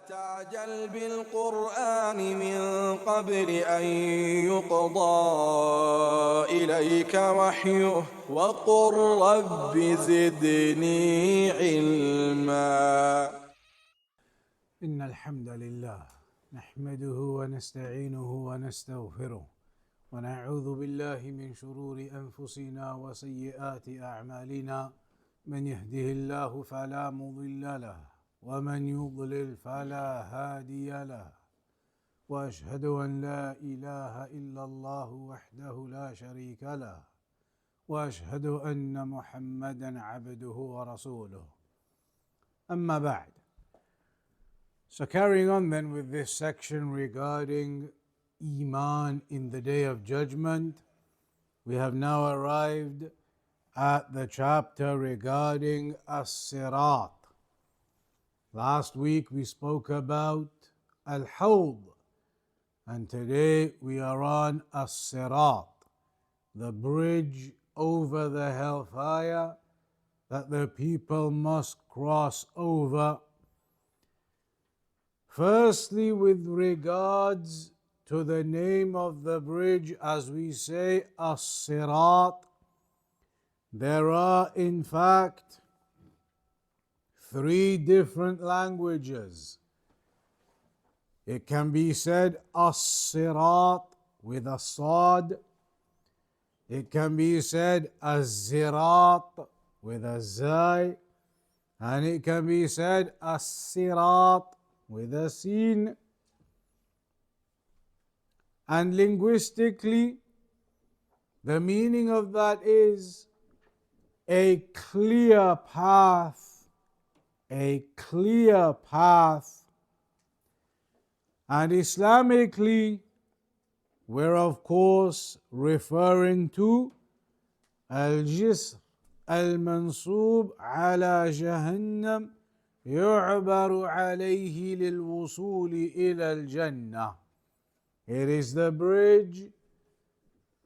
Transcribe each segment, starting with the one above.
تعجل بالقرآن من قبل أن يقضى إليك وحيه وقل رب زدني علما. إن الحمد لله نحمده ونستعينه ونستغفره ونعوذ بالله من شرور أنفسنا وسيئات أعمالنا. من يهده الله فلا مضل له ومن يضلل فلا هادي له، وأشهد أن لا إله إلا الله وحده لا شريك له، وأشهد أن محمدا عبده ورسوله. أما بعد. So carrying on then with this section regarding Iman in the Day of Judgment, we have now arrived at the chapter regarding Siraat. Last week we spoke about Al-Huda, and today we are on Siraat, the bridge over the Hellfire that the people must cross over. Firstly, with regards to the name of the bridge, as we say, Siraat, there are in fact three different languages. It can be said As-Siraat with a Sad. It can be said Az-Ziraat with a Zai. And it can be said As-Siraat with a Sin. And linguistically, the meaning of that is a clear path. A clear path. And Islamically, we're of course referring to Al-Jisr Al-Mansub ala Jahannam يعبر عليه للوصول إلى الجنة. It is the bridge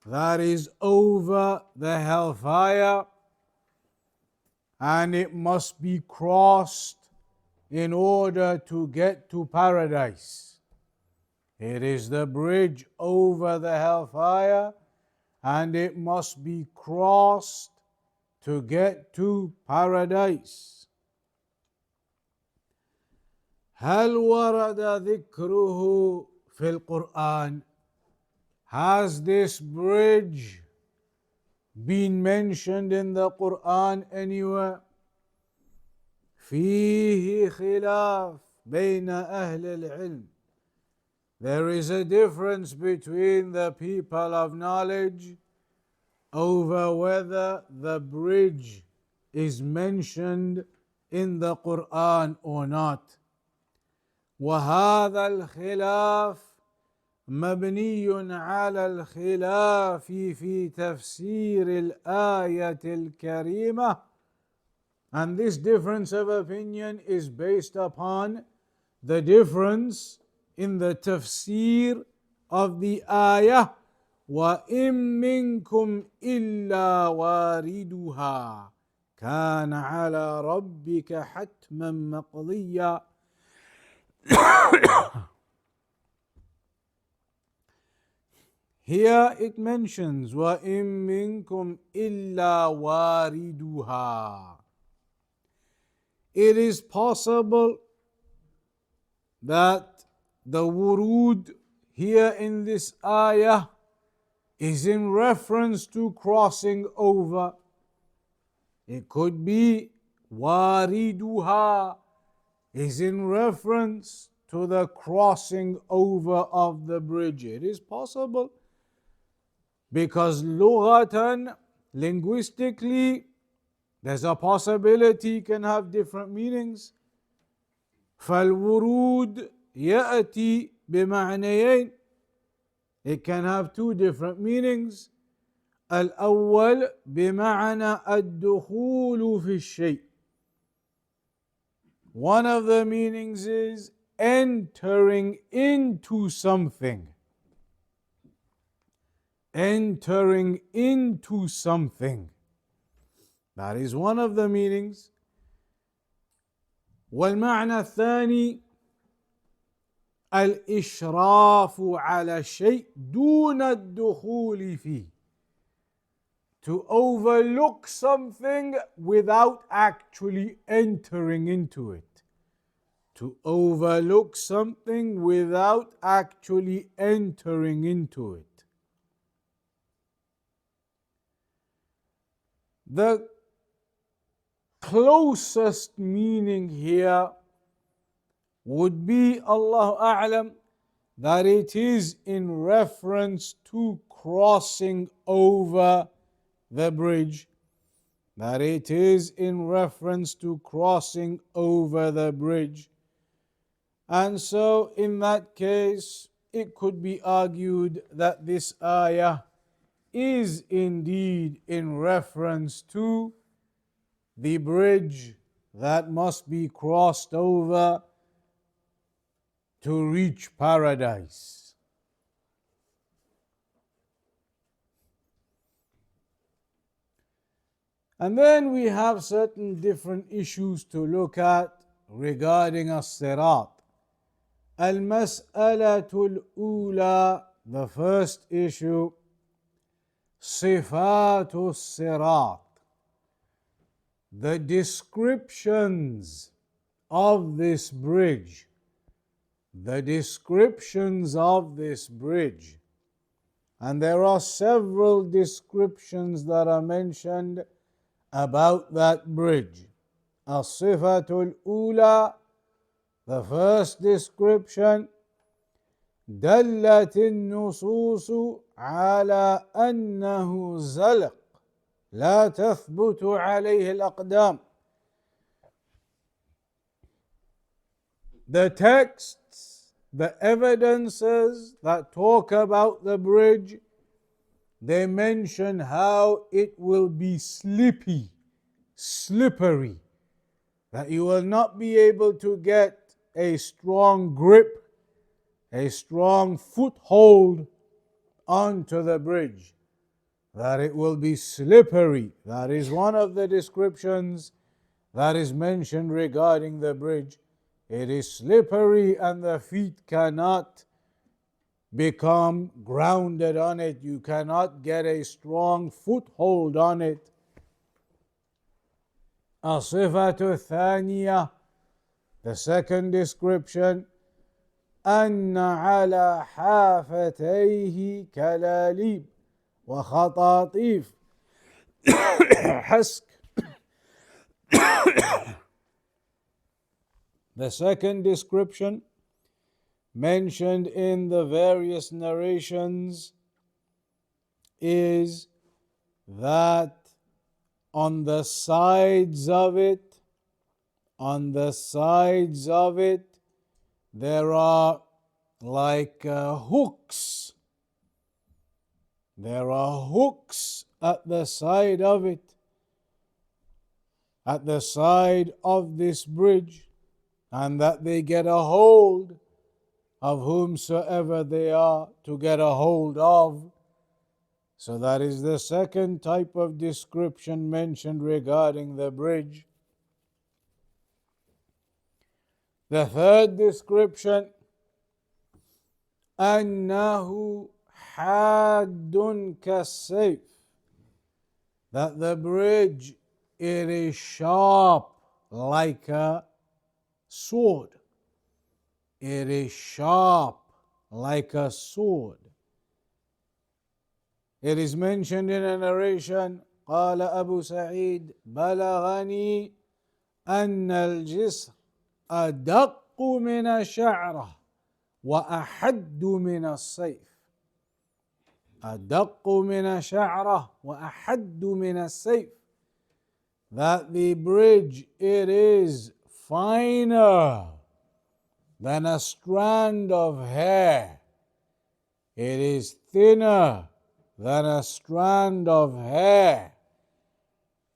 that is over the Hellfire, and it must be crossed in order to get to paradise. It is the bridge over the Hellfire, and it must be crossed to get to paradise. هل ورد ذكره في القرآن? Has this bridge been mentioned in the Quran anywhere? فيه خلاف بين أهل العلم. There is a difference between the people of knowledge over whether the bridge is mentioned in the Quran or not. وهذا الخلاف مبني على الخلاف في تفسير الآية الكريمة. And this difference of opinion is based upon the difference in the tafsir of the ayah. وَإِن مِّنكُمْ إِلَّا وَارِدُهَا كَانَ عَلَى رَبِّكَ حَتْمًا مَقْضِيًّا. Here it mentions وَإِن مِّنكُمْ إِلَّا وَارِدُهَا. It is possible that the wurud here in this ayah is in reference to crossing over. It could be wariduha is in reference to the crossing over of the bridge. It is possible because lughatan, linguistically, there's a possibility it can have different meanings. فالورود يأتي بمعنيين. It can have two different meanings. الأول بمعنى الدخول في الشيء. One of the meanings is entering into something. Entering into something. That is one of the meanings. والمعنى الثاني الإشراف على الشيء دون الدخول فيه. To overlook something without actually entering into it. To overlook something without actually entering into it. The closest meaning here would be, Allahu A'lam, that it is in reference to crossing over the bridge. That it is in reference to crossing over the bridge. And so in that case, it could be argued that this ayah is indeed in reference to the bridge that must be crossed over to reach paradise. And then we have certain different issues to look at regarding as-Siraat. Al-Mas'alatul Ula, the first issue, Sifatul Siraat, the descriptions of this bridge. The descriptions of this bridge. And there are several descriptions that are mentioned about that bridge. As-Sifatul Ula, the first description, دلت النصوص على أنه زلق لا تثبت عليه الأقدام. The texts, the evidences that talk about the bridge, they mention how it will be slippery, that you will not be able to get a strong grip, a strong foothold onto the bridge, that it will be slippery. That is one of the descriptions that is mentioned regarding the bridge. It is slippery and the feet cannot become grounded on it. You cannot get a strong foothold on it. As-Sifatu Thaniya, the second description, أن على حافتيه كلاليب وخطاطيف حسك. The second description mentioned in the various narrations is that on the sides of it, there are like hooks. There are hooks at the side of it, at the side of this bridge, and that they get a hold of whomsoever they are to get a hold of. So that is the second type of description mentioned regarding the bridge. The third description, أنه حاد كالسيف, that the bridge, it is sharp like a sword. It is sharp like a sword. It is mentioned in a narration, قال أبو سعيد بلغني أن الجسر أدق من الشعرة وأحد من السيف. أدق من الشعرة وأحد من السيف. That the bridge, it is finer than a strand of hair. It is thinner than a strand of hair,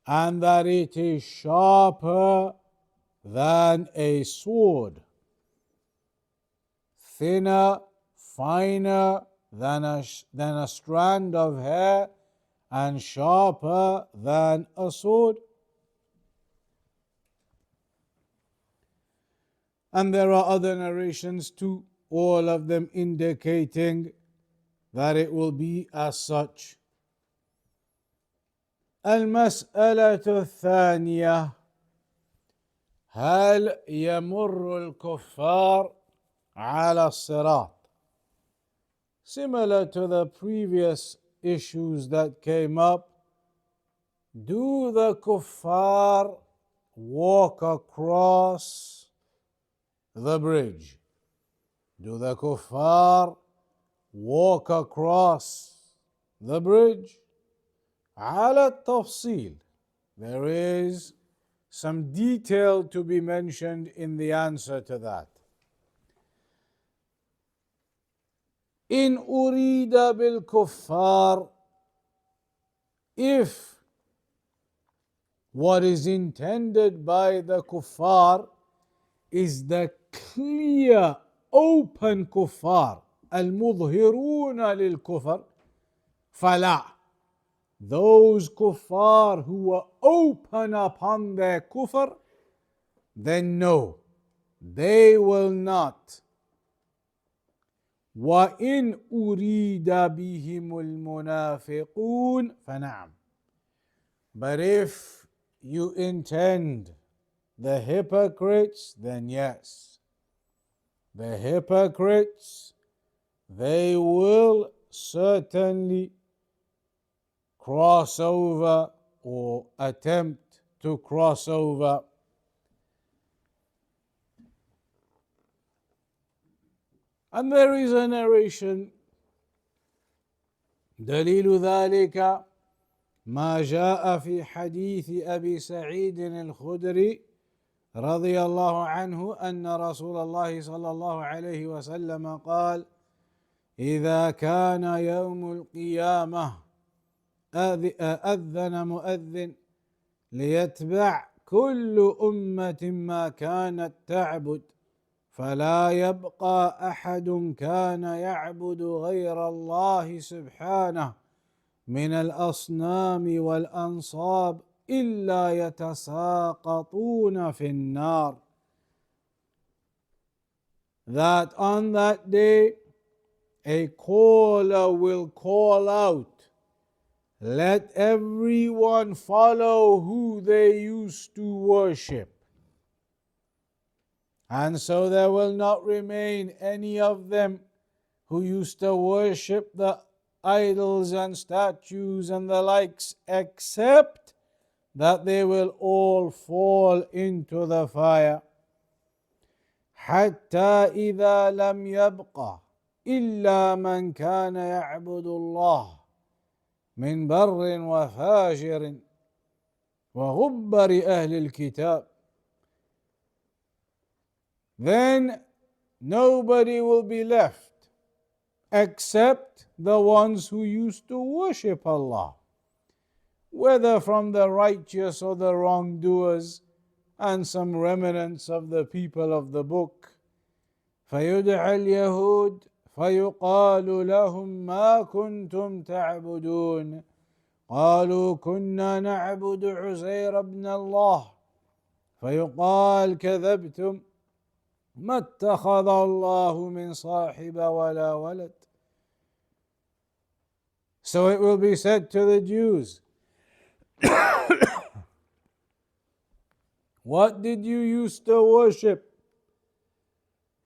and that it is sharper than a sword. Thinner, finer than a strand of hair, and sharper than a sword. And there are other narrations too all of them indicating that it will be as such. المسألة الثانية: هل يمر الكفار على الصراط? Similar to the previous issues that came up, do the kuffar walk across the bridge? Do the kuffar walk across the bridge? على التفصيل. There is some detail to be mentioned in the answer to that. إن أريد بالكفار, if what is intended by the kuffar is the clear, open kuffar, المظهرون للكفر, فلا. Those kuffar who were open upon their kufr, then no, they will not. وَإِنْ أُرِيدَ بِهِمُ الْمُنَافِقُونَ فَنَعَمْ. But if you intend the hypocrites, then yes. The hypocrites, they will certainly cross over or attempt to cross over. And there is a narration, دليل ذلك ما جاء في حديث أبي سعيد الخدري رضي الله عنه أن رسول الله صلى الله عليه وسلم قال: إذا كان يوم القيامة أذن مؤذن ليتبع كل أمة ما كانت تعبد، فلا يبقى أحد كان يعبد غير الله سبحانه من الأصنام والأنصاب إلا يتساقطون في النار. That on that day a caller will call out, let everyone follow who they used to worship. And so there will not remain any of them who used to worship the idols and statues and the likes, except that they will all fall into the fire. حتى إذا لم يبقى إلا من كان يعبد الله من بر وفاجر وغبر أهل الكتاب. Then nobody will be left except the ones who used to worship Allah, whether from the righteous or the wrongdoers, and some remnants of the people of the book. فيدعى اليهود فيقال لهم ما كنتم تعبدون قالوا كنا نعبد عزير بن الله فيقال كذبتم ما اتخذ الله من صاحب ولا ولد. So it will be said to the Jews, what did you used to worship?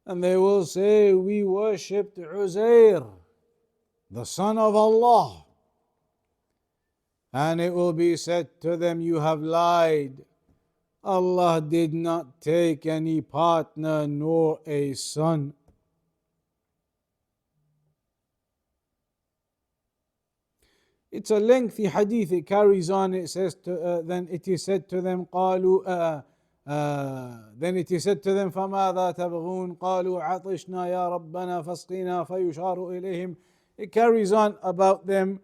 And they will say, we worshipped Uzair, the son of Allah. And it will be said to them, you have lied. Allah did not take any partner nor a son. It's a lengthy hadith. It carries on. It says, then it is said to them, then it is said to them, فَمَاذَا تَبْغُونَ قَالُوا عَطِشْنَا يَا رَبَّنَا فَاسْقِنَا فَيُشَارُ إِلَيْهِمْ. It carries on about them.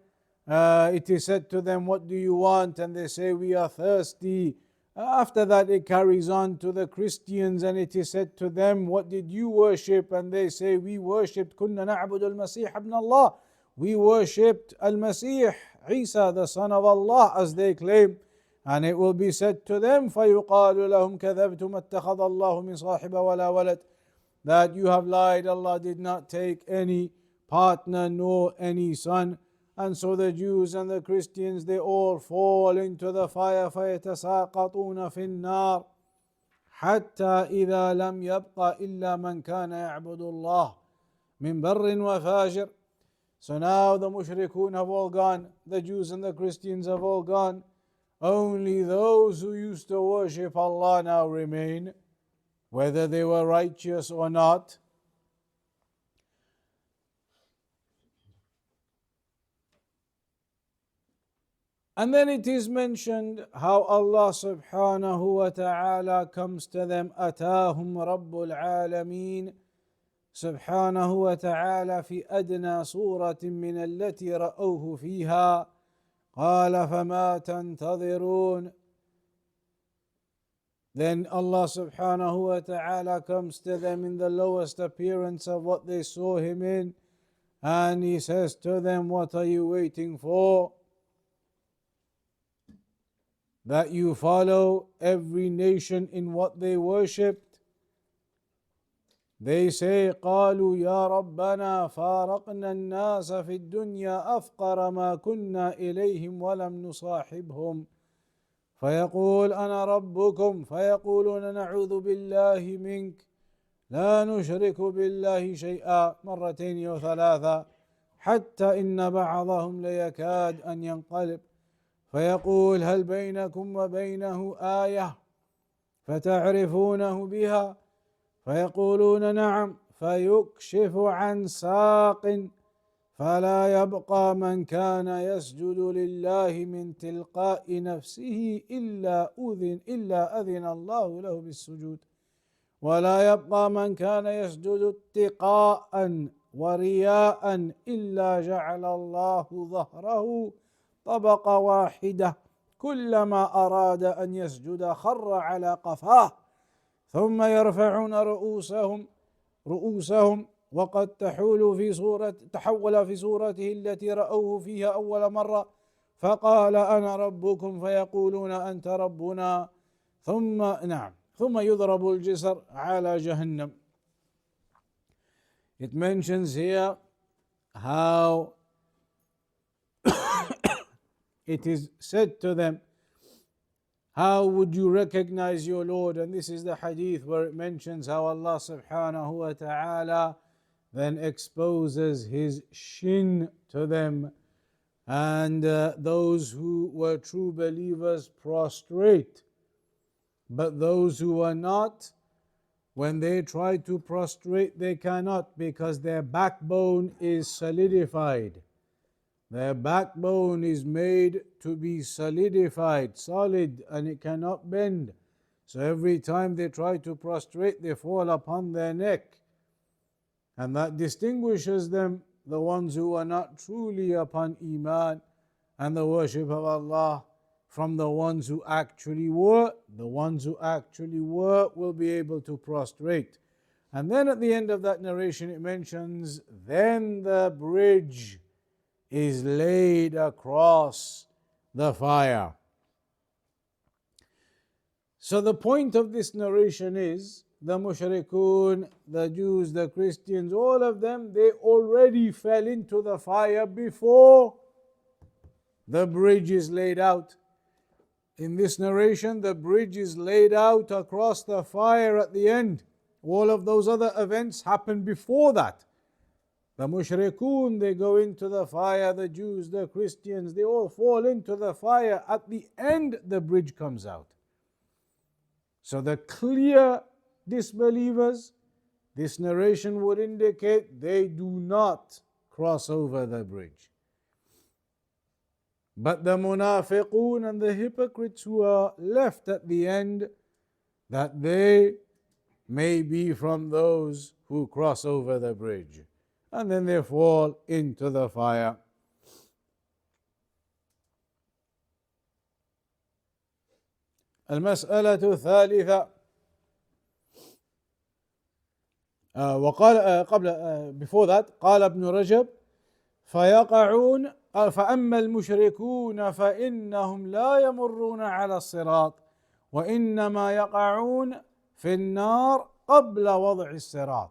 It is said to them, what do you want? And they say, we are thirsty. After that it carries on to the Christians, and it is said to them, what did you worship? And they say, we worshipped كُنَّا نَعْبُدُ الْمَسِيحَ ابْنَ اللَّهِ. We worshipped Al-Masih, Isa, the son of Allah, as they claim. And it will be said to them, فَيُقَالُ لَهُمْ كَذَبْتُمْ اتَّخَذَ اللَّهُ مِنْ صَاحِبَ وَلَا وَلَدٍ. that you have lied, Allah did not take any partner nor any son. And so the Jews and the Christians, they all fall into the fire. فَيَتَسَاقَطُونَ فِي النَّارِ حَتَّى إِذَا لَمْ يَبْقَ إِلَّا مَنْ كَانَ يَعْبُدُ اللَّهِ مِنْ بَرٍّ وَفَاجِرٍ. So now the mushrikun have all gone, the Jews and the Christians have all gone. Only those who used to worship Allah now remain, whether they were righteous or not. And then it is mentioned how Allah subhanahu wa ta'ala comes to them. أتاهم رب العالمين سبحانه وتعالى في أدنى صورة من التي رأوه فيها قال فما تنتظرون. Then Allah subhanahu wa ta'ala comes to them in the lowest appearance of what they saw him in, and he says to them, what are you waiting for? That you follow every nation in what they worshipped? They say, قالوا يا ربنا فارقنا الناس في الدنيا أفقر ما كنا إليهم ولم نصاحبهم فيقول أنا ربكم فيقولون نعوذ بالله منك لا نشرك بالله شيئا مرتين وثلاثا حتى إن بعضهم ليكاد أن ينقلب فيقول هل بينكم وبينه آية فتعرفونه بها فيقولون نعم فيكشف عن ساق فلا يبقى من كان يسجد لله من تلقاء نفسه إلا أذن الله له بالسجود ولا يبقى من كان يسجد اتقاء ورياء إلا جعل الله ظهره طبقة واحدة كلما أراد أن يسجد خر على قفاه ثم يرفعون رؤوسهم وقد تحول في صورته التي رأوه فيها أول مرة فقال أنا ربكم فيقولون أنت ربنا ثم يضرب الجسر على جهنم. It mentions here how it is said to them, how would you recognize your Lord? And this is the hadith where it mentions how Allah subhanahu wa ta'ala then exposes his shin to them, and those who were true believers prostrate, but those who are not, when they try to prostrate they cannot, because their backbone is solidified. Their backbone is made to be solidified, solid, and it cannot bend. So every time they try to prostrate, they fall upon their neck. And that distinguishes them, the ones who are not truly upon Iman and the worship of Allah, from the ones who actually were. The ones who actually were will be able to prostrate. And then at the end of that narration it mentions, then the bridge is laid across the fire. So the point of this narration is, the mushrikun, the Jews, the Christians, all of them, they already fell into the fire before the bridge is laid out. In this narration, the bridge is laid out across the fire at the end. All of those other events happen before that. The mushrikun, they go into the fire, the Jews, the Christians, they all fall into the fire. At the end, the bridge comes out. So the clear disbelievers, this narration would indicate they do not cross over the bridge. But the munafiqun and the hypocrites who are left at the end, that they may be from those who cross over the bridge. And then they fall into the fire. المسألة الثالثة وقال before that قال ابن رجب فيقعون فأما المشركون فإنهم لا يمرون على الصراط وإنما يقعون في النار قبل وضع الصراط.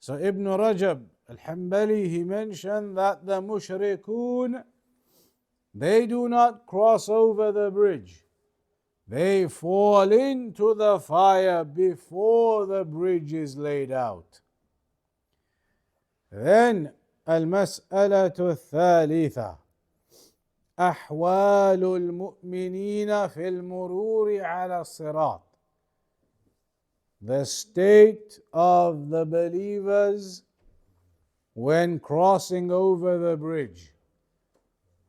So Ibn Rajab al-Hanbali, he mentioned that the mushrikun, they do not cross over the bridge. They fall into the fire before the bridge is laid out. Then المسألة الثالثة أحوال المؤمنين في المرور على الصراط. The state of the believers when crossing over the bridge.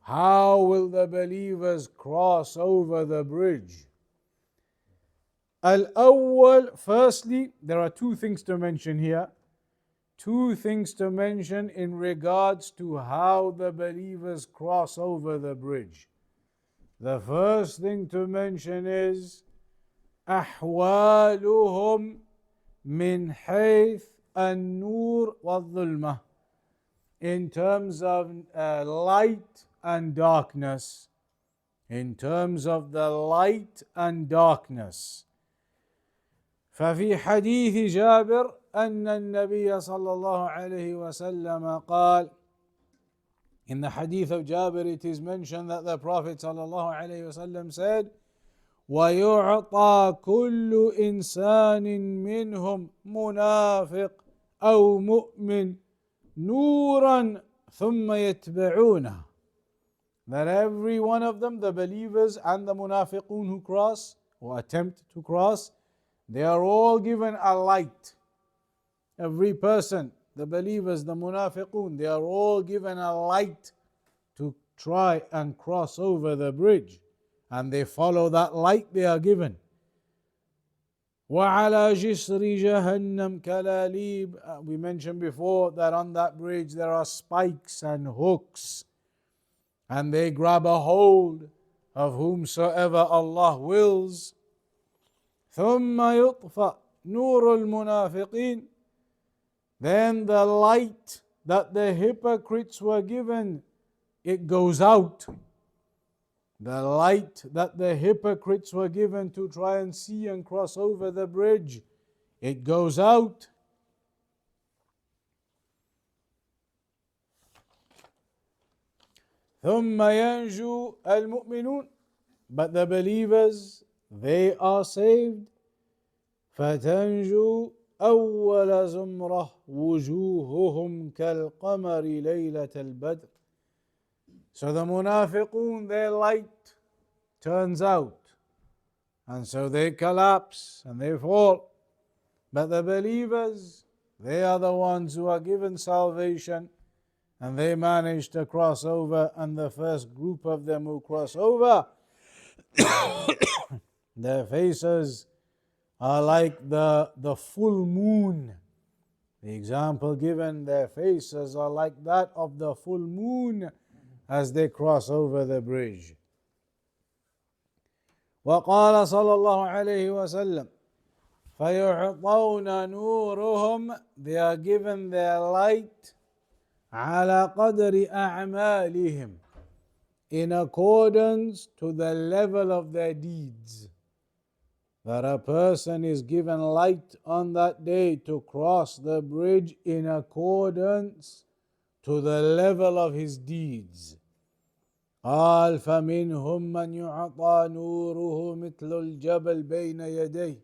How will the believers cross over the bridge? Al-awwal, firstly, there are two things to mention here. Two things to mention in regards to how the believers cross over the bridge. The first thing to mention is أحوالهم من حيث النور والظلمة, in terms of light and darkness. In terms of the light and darkness. ففي حديث جابر أن النبي صلى الله عليه وسلم قال, in the hadith of Jabir it is mentioned that the Prophet صلى الله عليه وسلم said, ويعطى كل إنسان منهم منافق أو مؤمن نورا ثم يتبعونه. That every one of them, the believers and the munafiqun who cross or attempt to cross, they are all given a light. Every person, the believers, the munafiqun, they are all given a light to try and cross over the bridge. And they follow that light they are given. وَعَلَى جِسْرِ جَهَنَّمْ كَلَالِيبٍ. We mentioned before that on that bridge there are spikes and hooks. And they grab a hold of whomsoever Allah wills. ثُمَّ يُطْفَأْ نُورُ الْمُنَافِقِينَ. Then the light that the hypocrites were given, it goes out. The light that the hypocrites were given to try and see and cross over the bridge, it goes out. ثُمَّ يَنْجُو الْمُؤْمِنُونَ. But the believers, they are saved. فَتَنْجُو أَوَّلَ زُمْرَةٍ وُجُوهُهُمْ كَالْقَمَرِ لَيْلَةَ الْبَدْرِ. So the munafiqun, their light turns out, and so they collapse and they fall. But the believers, they are the ones who are given salvation, and they manage to cross over. And the first group of them who cross over, their faces are like the full moon. The example given, their faces are like that of the full moon as they cross over the bridge. وقال صلى الله عليه وسلم فيعطون نورهم. They are given their light على قدر أعمالهم, in accordance to the level of their deeds. That a person is given light on that day to cross the bridge in accordance to the level of his deeds. قال فمنهم من يعطى نوره مثل الجبل بين يديه.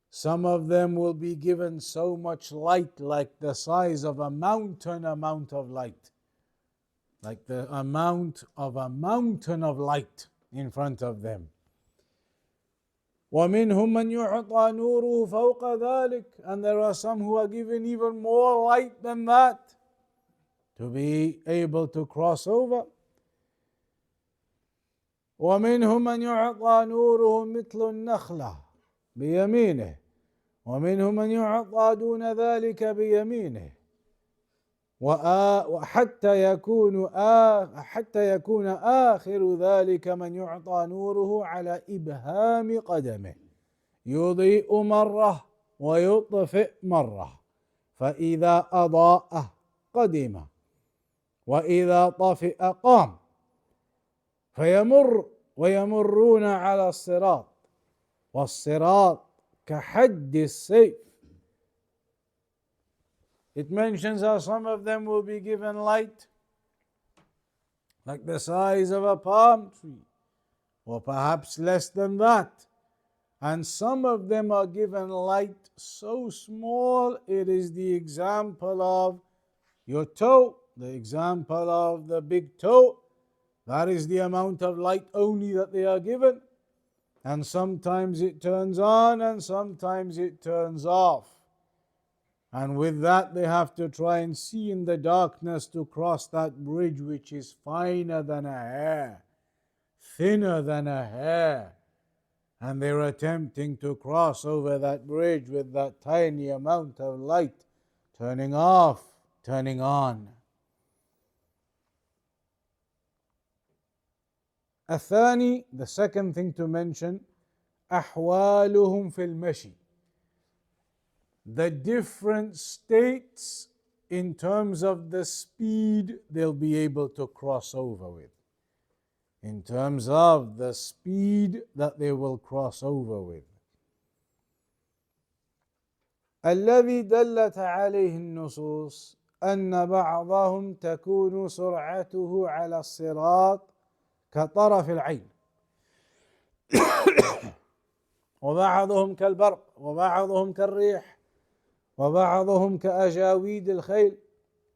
Some of them will be given so much light like the size of a mountain amount of light. Like the amount of a mountain of light in front of them. ومنهم من يعطى نوره فوق ذلك. And there are some who are given even more light than that to be able to cross over. ومنهم من يعطى نوره مثل النخلة بيمينه ومنهم من يعطى دون ذلك بيمينه وحتى يكون آخر ذلك من يعطى نوره على إبهام قدمه يضيء مرة ويطفئ مرة فإذا أضاء قدم وإذا طفئ قام ويمرون على الصراط والصراط كحد السيف. It mentions how some of them will be given light like the size of a palm tree, or perhaps less than that. And some of them are given light so small, it is the example of your toe, the example of the big toe. That is the amount of light only that they are given. And sometimes it turns on and sometimes it turns off. And with that, they have to try and see in the darkness to cross that bridge, which is finer than a hair, thinner than a hair. And they're attempting to cross over that bridge with that tiny amount of light, turning off, turning on. الثاني, the second thing to mention, أحوالهم في المشي. The different states in terms of the speed they'll be able to cross over with. In terms of the speed that they will cross over with. الذي دلت عليه النصوص أن بعضهم تكون سرعته على الصراط كطرف العين وبعضهم كالبرق وبعضهم كالريح وبعضهم كأجاويد الخيل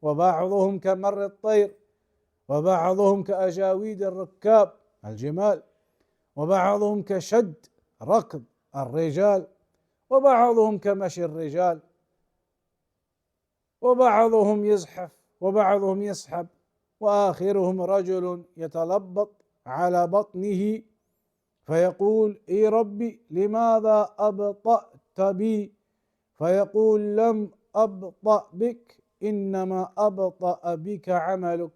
وبعضهم كمر الطير وبعضهم كأجاويد الركاب الجمال وبعضهم كشد ركض الرجال وبعضهم كمشي الرجال وبعضهم يزحف وبعضهم يسحب وآخرهم رجل يتلبط على بطنه فيقول اي ربي لماذا أبطأت بي فيقول لم أبطأ بك إنما أبطأ بك عملك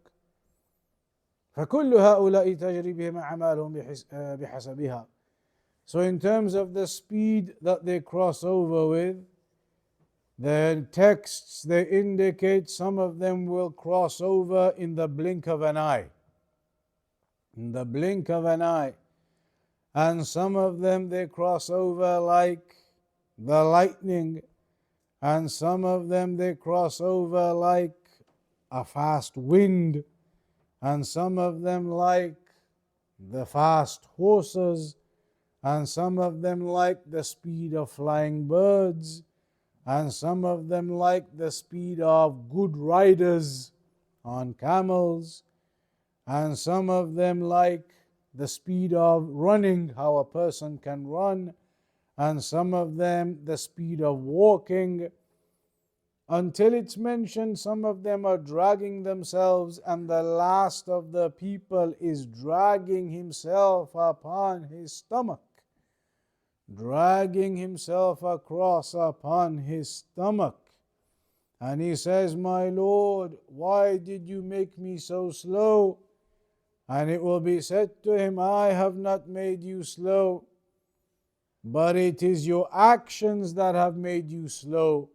فكل هؤلاء تجري بهم أعمالهم بحسبها. So in terms of the speed that they cross over with, the texts, they indicate some of them will cross over in the blink of an eye. In the blink of an eye. And some of them they cross over like the lightning. And some of them they cross over like a fast wind. And some of them like the fast horses. And some of them like the speed of flying birds. And some of them like the speed of good riders on camels. And some of them like the speed of running, how a person can run. And some of them the speed of walking. Until it's mentioned, some of them are dragging themselves, and the last of the people is dragging himself upon his stomach. Dragging himself across upon his stomach. And he says, my Lord, why did you make me so slow? And it will be said to him, I have not made you slow, but it is your actions that have made you slow.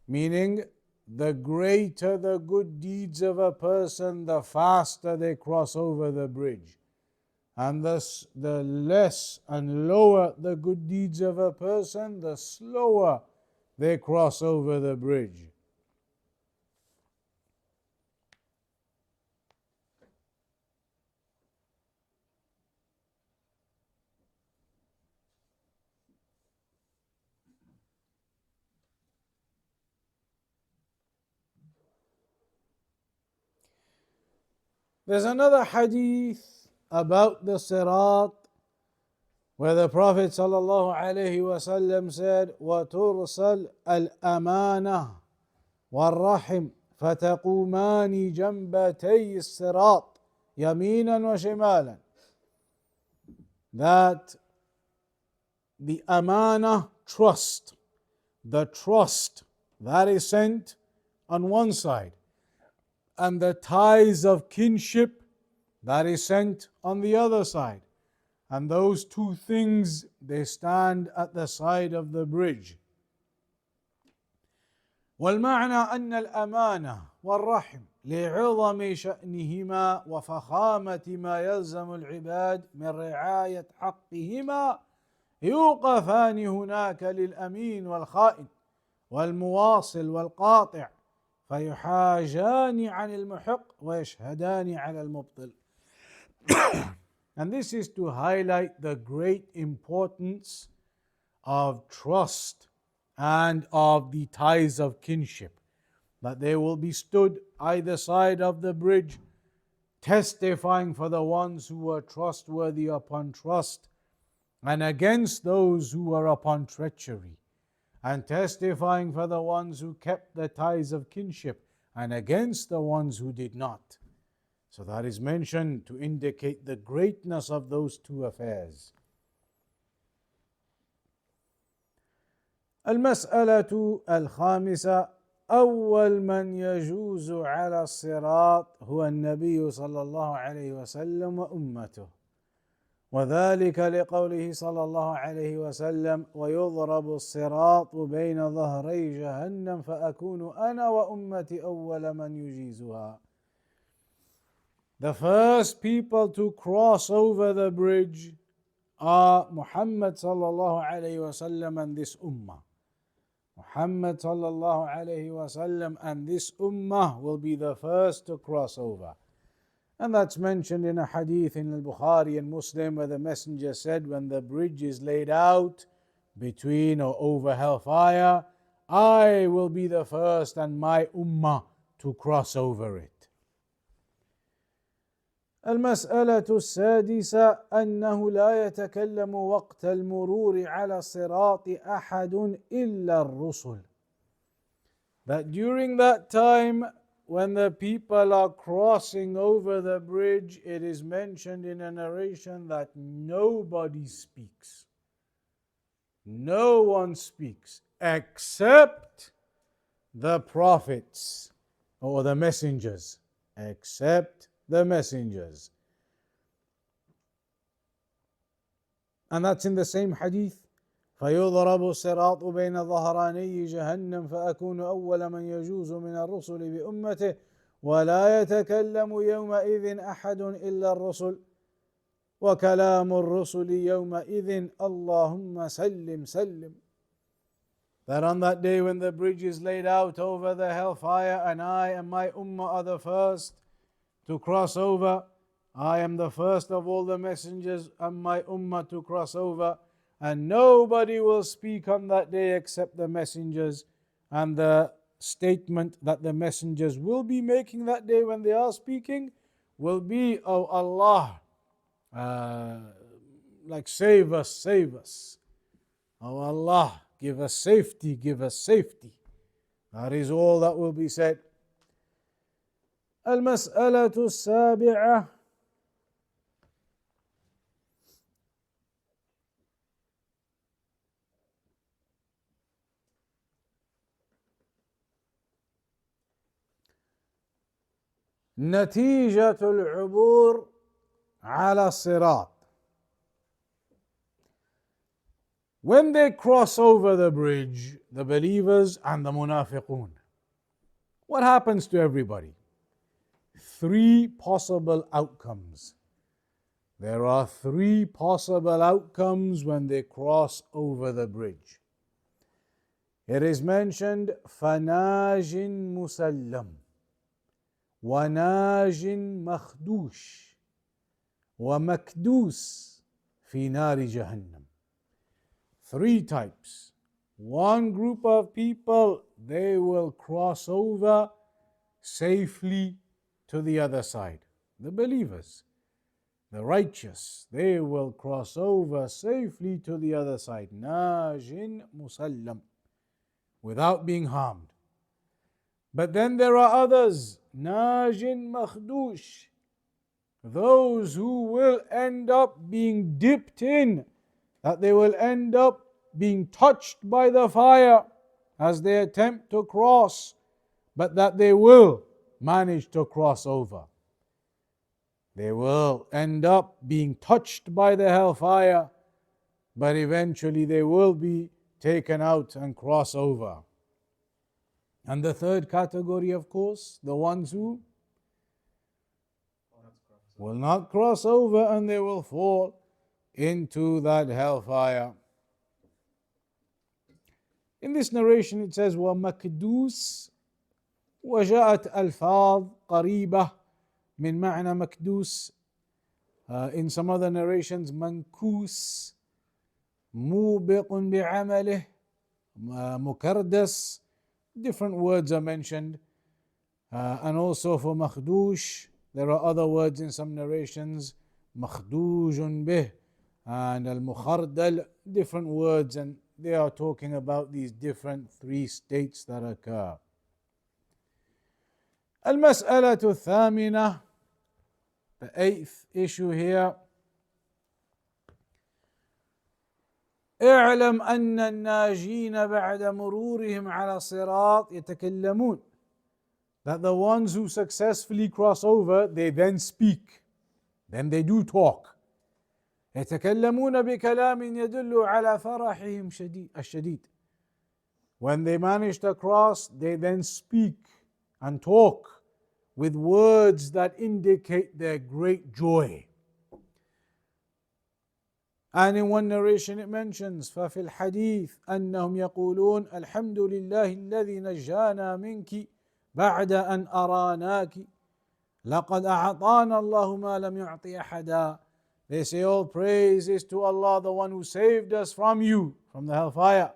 Meaning, the greater the good deeds of a person, the faster they cross over the bridge. And thus, the less and lower the good deeds of a person, the slower they cross over the bridge. There's another hadith about the Siraat where the Prophet ﷺ said, وَتُرْسَلْ الْأَمَانَةِ وَالرَّحِمْ فَتَقُومَانِ جَنْبَتَيِ الصِّرَاطِ يَمِينًا وَشِمَالًا. That the amana, trust, the trust that is sent on one side, and the ties of kinship that is sent on the other side. And those two things, they stand at the side of the bridge. والمعنى أن الأمانة والرحم لعظم شأنهما وفخامة ما يلزم العباد من رعاية حقهما يوقفان هناك للأمين والخائن والمواصل والقاطع فيحاجان عن المحق ويشهدان على المبطل. And this is to highlight the great importance of trust and of the ties of kinship, that they will be stood either side of the bridge, testifying for the ones who were trustworthy upon trust, and against those who were upon treachery, and testifying for the ones who kept the ties of kinship, and against the ones who did not. So that is mentioned to indicate the greatness of those two affairs. المسألة الخامسة: أول من يجوز على الصراط هو النبي صلى الله عليه وسلم وأمته، وذلك لقوله صلى الله عليه وسلم: ويضرب الصراط بين ظهري جهنم فأكون أنا وأمتي أول من يجيزها. The first people to cross over the bridge are Muhammad sallallahu alayhi wasallam and this ummah. Muhammad sallallahu alayhi wasallam and this ummah will be the first to cross over. And that's mentioned in a hadith in Al-Bukhari and Muslim, where the Messenger said, when the bridge is laid out between or over Hellfire, I will be the first and my ummah to cross over it. المسألة السادسة: أنه لا يتكلم وقت المرور على الصراط أحد إلا الرسل. That during that time when the people are crossing over the bridge, it is mentioned in a narration that nobody speaks. No one speaks except the prophets or the messengers. Except the messengers. And that's in the same hadith. فيضرب الصراط بين ظهراني جهنم فأكون أول من يجوز من الرسل بأمته ولا يتكلم يومئذ أحد إلا الرسل وكلام الرسل يومئذ اللهم سلم سلم. That on that day when the bridge is laid out over the hellfire and I and my ummah are the first to cross over, I am the first of all the messengers and my ummah to cross over, and nobody will speak on that day except the messengers. And the statement that the messengers will be making that day when they are speaking will be, oh Allah, like save us, save us. Oh Allah, give us safety, give us safety. That is all that will be said. المسألة السابعة: نتيجة العبور على الصراط. When they cross over the bridge, the believers and the munafiqun, what happens to everybody? Three possible outcomes. There are three possible outcomes when they cross over the bridge. It is mentioned, فَنَاجٍ مُسَلَّمٍ وَنَاجٍ مَخْدُوشٍ وَمَكْدُوسٍ فِي نَارِ جَهَنَّمٍ. Three types. One group of people, they will cross over safely to the other side. The believers, the righteous, they will cross over safely to the other side. Najin musallam, without being harmed. But then there are others, Najin makhdush, those who will end up being dipped in, that they will end up being touched by the fire as they attempt to cross, but that they will manage to cross over. They will end up being touched by the hellfire, but eventually they will be taken out and cross over. And the third category, of course, the ones who will not cross over and they will fall into that hellfire. In this narration it says وَمَكْدُوس وجاءت ألفاظ قريبة من معنى مكدوس. In some other narrations منكوس موبق بعمله مكردس. Different words are mentioned. And also for مخدوش, there are other words in some narrations, مخدوج به and المخردل, different words, and they are talking about these different three states that occur. المسألة الثامنة, the eighth issue here. اعلم أن الناجين بعد مرورهم على الصراط يتكلمون. That the ones who successfully cross over, they then speak, then they do talk. يتكلمون بكلام يدل على فرحهم الشديد. When they manage to cross, they then speak and talk with words that indicate their great joy. And in one narration it mentions ففي الحديث أنهم يقولون الحمد لله الذي نجانا منك بعد أن أراناك لقد أعطانا الله ما لم يعطي أحدا. They say all praise is to Allah, the one who saved us from you, from the hellfire,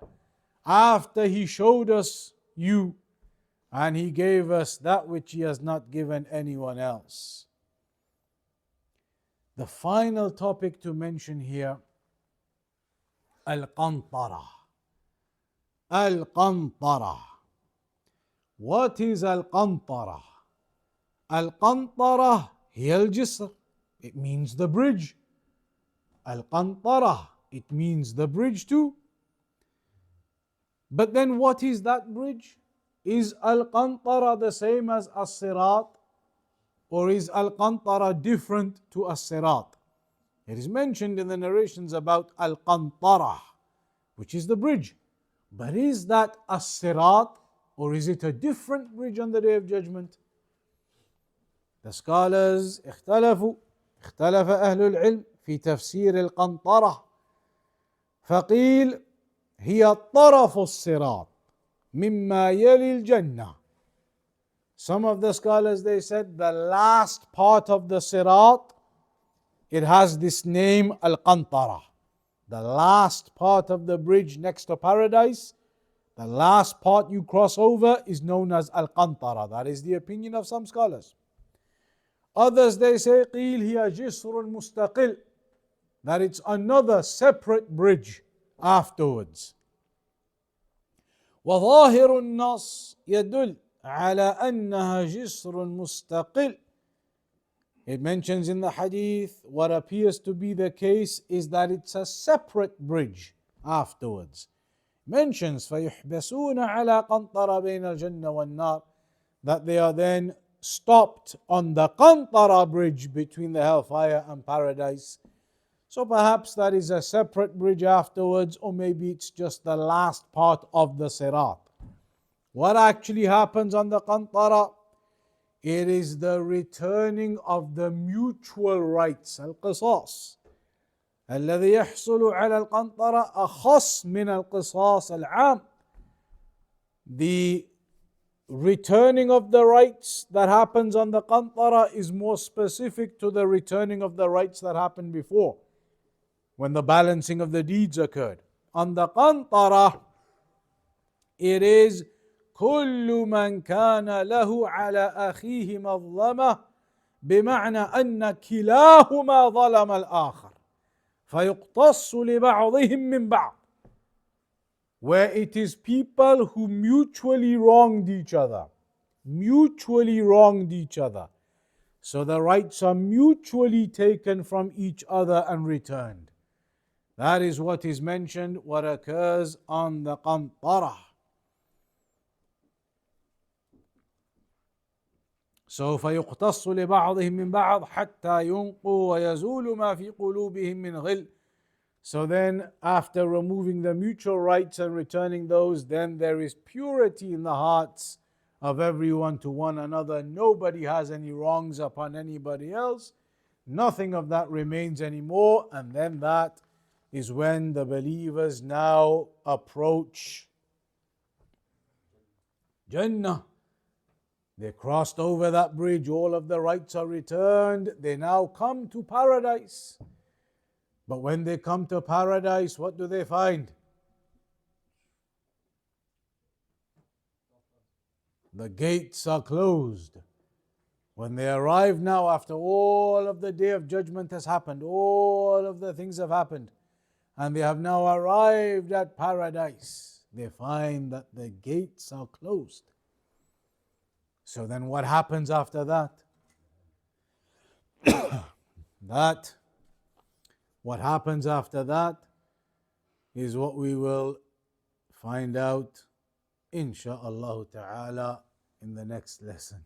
after He showed us you, and He gave us that which He has not given anyone else. The final topic to mention here, Al-Qandarah. Al-Qandarah. What is Al-Qandarah? Al-Qandarah hiya al-Jisr. It means the bridge. Al-Qandarah, it means the bridge too. But then what is that bridge? Is Al-Qandarah the same as As-Siraat? Or is Al-Qandarah different to As-Siraat? It is mentioned in the narrations about Al-Qandarah, which is the bridge. But is that As-Siraat, or is it a different bridge on the Day of Judgment? The scholars اختلف أهل العلم في تفسير القنطرة فقيل هي طرف الصراط مما يلي الجنة. Some of the scholars, they said the last part of the Siraat, it has this name Al-Qantarah. The last part of the bridge next to paradise, the last part you cross over is known as Al-Qantarah. That is the opinion of some scholars. Others, they say قيل هي جسر مستقل, that it's another separate bridge afterwards. وظاهر النص يدل على أنها جسر مستقل. It mentions in the hadith, what appears to be the case is that it's a separate bridge afterwards. Mentions فيحبسون على قنطرة بين الجنة والنار, that they are then stopped on the Qandarah bridge between the hellfire and paradise. So perhaps that is a separate bridge afterwards, or maybe it's just the last part of the Siraat. What actually happens on the Qandarah? It is the returning of the mutual rights, القصاص. الذي يحصل على القنطرة أخص من القصاص العام. The returning of the rights that happens on the Qandarah is more specific to the returning of the rights that happened before, when the balancing of the deeds occurred. On the Qandarah, it is كل من كان له على أخيه مظلمة بمعنى أن كلاهما ظلم الآخر فيقتص لبعضهم من بعض, where it is people who mutually wronged each other. So the rights are mutually taken from each other and returned. That is what is mentioned, what occurs on the Qandarah. So فيقتص لبعضهم من بعض حتى ينقوا ويزول ما في قلوبهم من غل. So then, after removing the mutual rights and returning those, then there is purity in the hearts of everyone to one another. Nobody has any wrongs upon anybody else. Nothing of that remains anymore. And then that is when the believers now approach Jannah. They crossed over that bridge, all of the rights are returned, they now come to paradise. But when they come to paradise, what do they find? The gates are closed. When they arrive now, after all of the day of judgment has happened, all of the things have happened, and they have now arrived at paradise, they find that the gates are closed. So then what happens after that? What happens after that is what we will find out, insha'Allah ta'ala, in the next lesson.